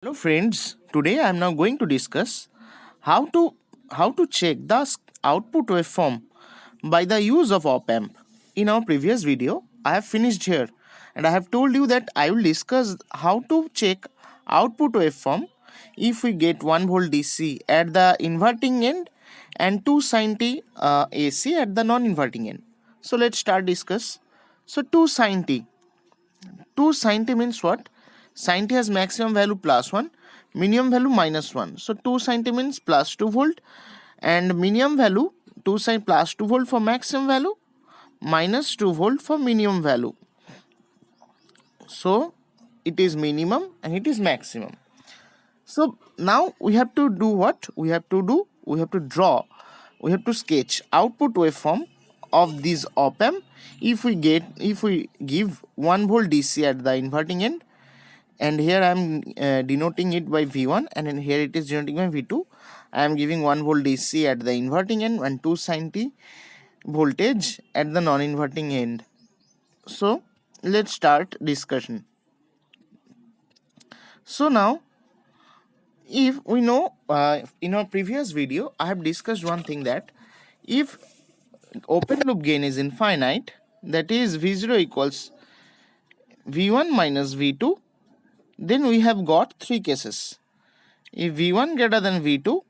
Hello friends, today I am now going to discuss how to check the output waveform by the use of op amp. In our previous video, I have finished here and I have told you that I will discuss how to check output waveform if we get 1 volt DC at the inverting end and 2 sin t AC at the non-inverting end. So let's start discuss. So 2 sin t 2 sin t means what? Sin t has maximum value plus 1, minimum value minus 1. So 2 sin t means plus 2 volt and minimum value 2 sin plus 2 volt for maximum value, minus 2 volt for minimum value. So it is minimum and it is maximum. So now we have to do what? We have to draw, we have to sketch output waveform of this op amp if we give 1 volt DC at the inverting end, and here I am denoting it by V1 and then here it is denoting by V2. I am giving 1 volt DC at the inverting end and 2 sin t voltage at the non-inverting end. So let's start discussion. So now, if we know in our previous video I have discussed one thing, that if open loop gain is infinite, that is V0 equals V1 minus V2, then we have got three cases. If V1 greater than V2,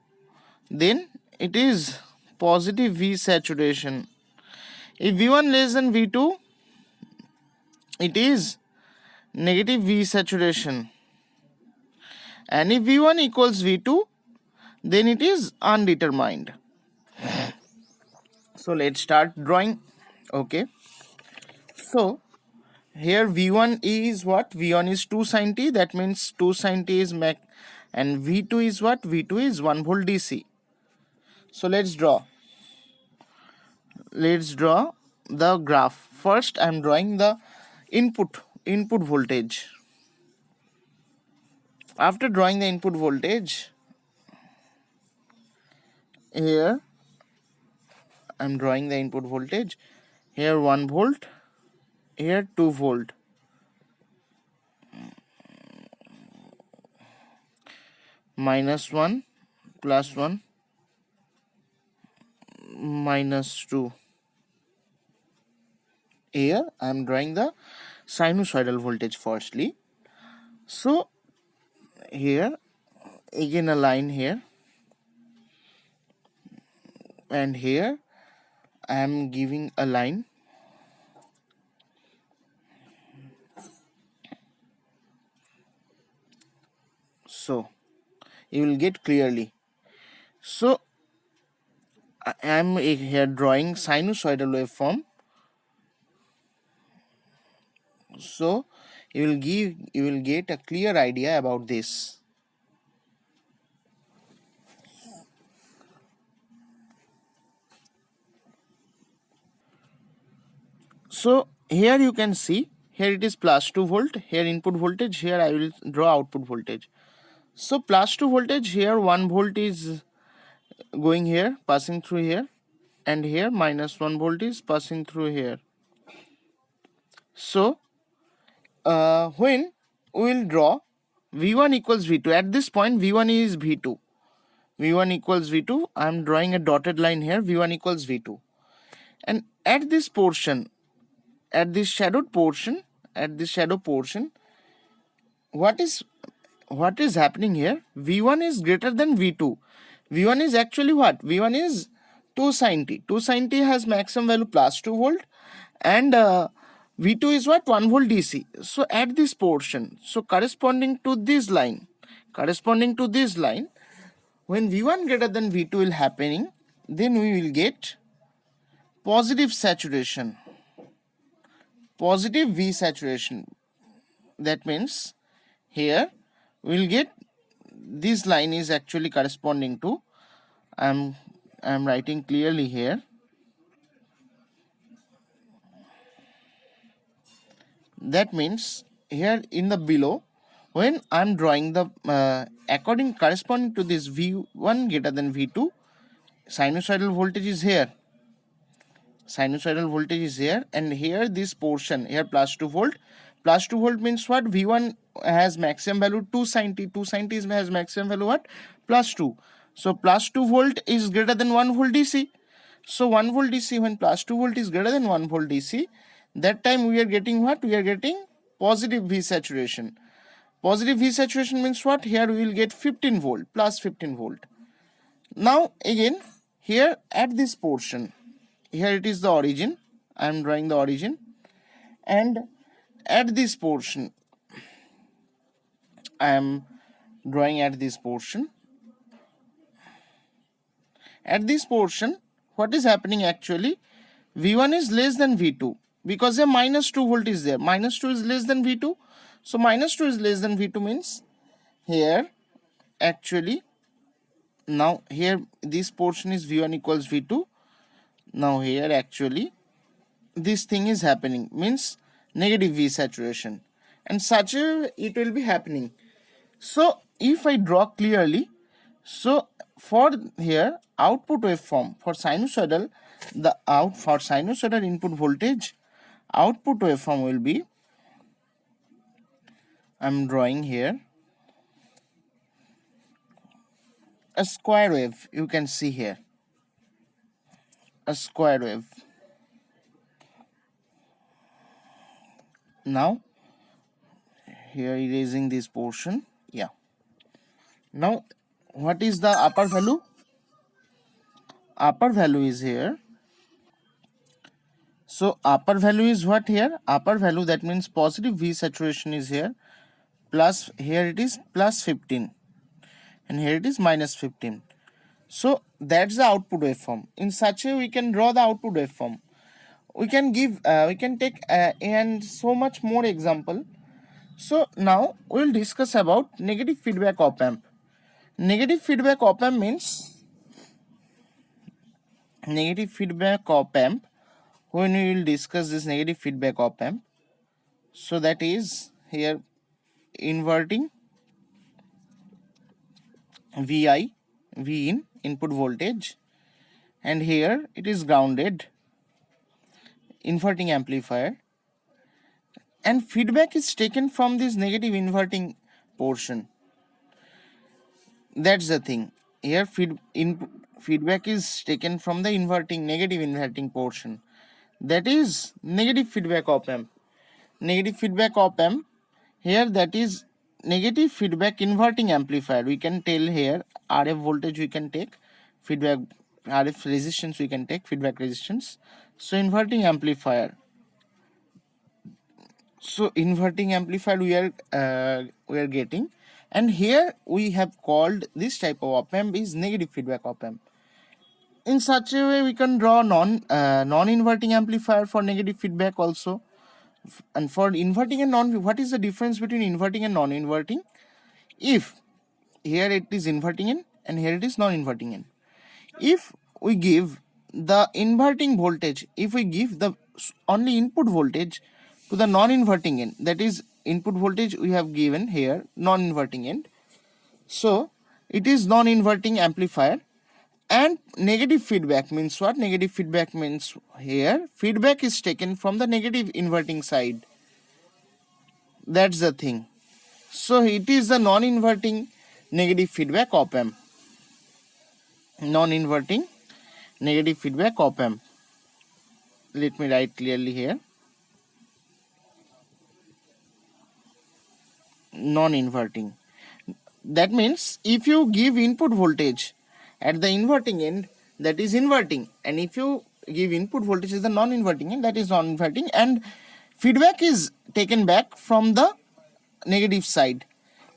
then it is positive V saturation. If V1 less than V2, it is negative V saturation. And if V1 equals V2, then it is undetermined. So let's start drawing. Okay. So here V1 is what? V1 is 2 sin t, that means 2 sin t is max, and V2 is what? V2 is 1 volt DC. So let's draw. Let's draw the graph. First I am drawing the input voltage. After drawing the input voltage, here I am drawing the input voltage. Here 1 volt, here 2 volt. Minus 1, plus 1, minus 2. Here I am drawing the sinusoidal voltage firstly. So here again a line here, and here I am giving a line. So you will get clearly. So I am here drawing sinusoidal waveform. So you will get a clear idea about this. So here you can see, here it is plus 2 volt, here input voltage, here I will draw output voltage. So plus 2 voltage, here 1 volt is going here, passing through here, and here minus 1 volt is passing through here. So when we will draw V1 equals V2, at this point V1 is V2. V1 equals V2, I am drawing a dotted line here, V1 equals V2. And at this portion, at this shadow portion, what is happening here? V1 is greater than V2. V1 is actually what? V1 is 2 sin t. 2 sin t has maximum value plus 2 volt, and V2 is what? 1 volt DC. So at this portion, so corresponding to this line, when V1 greater than V2 will happening, then we will get positive saturation, positive V saturation. That means here we will get, this line is actually corresponding to, I am writing clearly here, that means here in the below, when I am drawing the corresponding to this V1 greater than V2, sinusoidal voltage is here, and here this portion, here plus 2 volt, Plus 2 volt means what? V1 has maximum value 2 sin t. 2 sin t has maximum value what? Plus 2. So plus 2 volt is greater than 1 volt DC. So 1 volt DC, when plus 2 volt is greater than 1 volt DC, that time we are getting what? We are getting positive V saturation. Positive V saturation means what? Here we will get 15 volt, plus 15 volt. Now again, here at this portion, here it is the origin. I am drawing the origin, and at this portion I am drawing at this portion. At this portion, what is happening actually? V1 is less than V2 because a minus 2 volt is there. Minus 2 is less than V2. So minus 2 is less than V2 means here actually, now here this portion is V1 equals V2. Now here actually this thing is happening, means negative V saturation, and such a it will be happening. So if I draw clearly, so for here output waveform for sinusoidal, for sinusoidal input voltage, output waveform will be, I'm drawing here a square wave. You can see here a square wave. Now here erasing this portion. Yeah. Now what is the upper value? Upper value is here. So upper value is what here? Upper value, that means positive V saturation is here, plus here it is plus 15 and here it is minus 15. So that's the output waveform. In such a we can draw the output waveform. We can give we can take and so much more example. So now we will discuss about negative feedback op amp. Negative feedback op amp means negative feedback op amp. When we will discuss this negative feedback op amp, so that is here inverting Vi, V in input voltage, and here it is grounded, inverting amplifier, and feedback is taken from this negative inverting portion. That's the thing. Here feedback is taken from the negative inverting portion. That is negative feedback op amp. Negative feedback op amp, here that is negative feedback inverting amplifier. We can tell here RF voltage we can take, feedback RF resistance we can take, feedback resistance. So inverting amplifier. So inverting amplifier we are getting, and here we have called this type of op amp is negative feedback op amp. In such a way we can draw non-inverting amplifier for negative feedback also. And for inverting and non, what is the difference between inverting and non-inverting? If here it is inverting in and here it is non-inverting in, if we give the inverting voltage, if we give the only input voltage to the non-inverting end, that is input voltage we have given here non-inverting end, so it is non-inverting amplifier. And negative feedback means what? Negative feedback means here feedback is taken from the negative inverting side. That's the thing. So it is the non-inverting negative feedback op amp. Non-inverting negative feedback op amp. Let me write clearly here. Non-inverting. That means if you give input voltage at the inverting end, that is inverting, and if you give input voltage at the non-inverting end, that is non-inverting, and feedback is taken back from the negative side,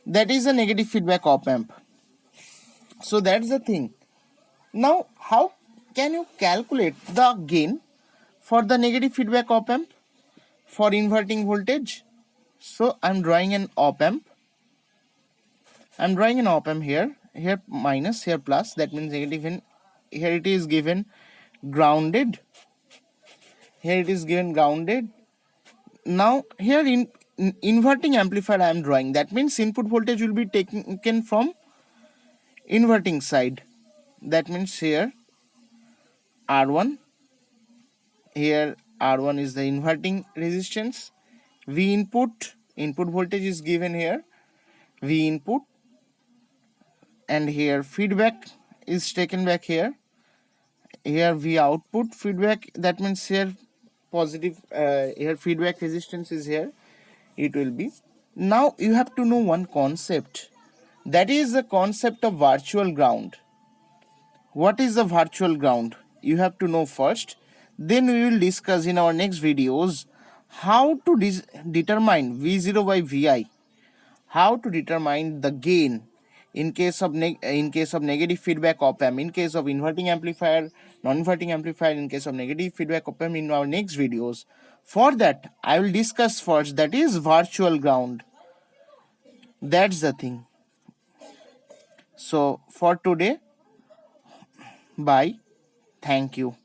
that is a negative feedback op amp. So that's the thing. Now how can you calculate the gain for the negative feedback op amp for inverting voltage? So I'm drawing an op amp. I'm drawing an op amp here minus, here plus, that means negative. In here it is given grounded, here it is given grounded. Now here in inverting amplifier I am drawing, that means input voltage will be taken from inverting side. That means here R1, here R1 is the inverting resistance, V input voltage is given here, V input, and here feedback is taken back here. Here V output feedback, that means here positive, here feedback resistance is here, it will be. Now you have to know one concept, that is the concept of virtual ground. What is the virtual ground? You have to know first. Then we will discuss in our next videos how to determine V0 by Vi, how to determine the gain in case of negative feedback op amp, in case of inverting amplifier, non-inverting amplifier, in case of negative feedback op amp in our next videos. For that, I will discuss first, that is virtual ground. That's the thing. So for today, bye. Thank you.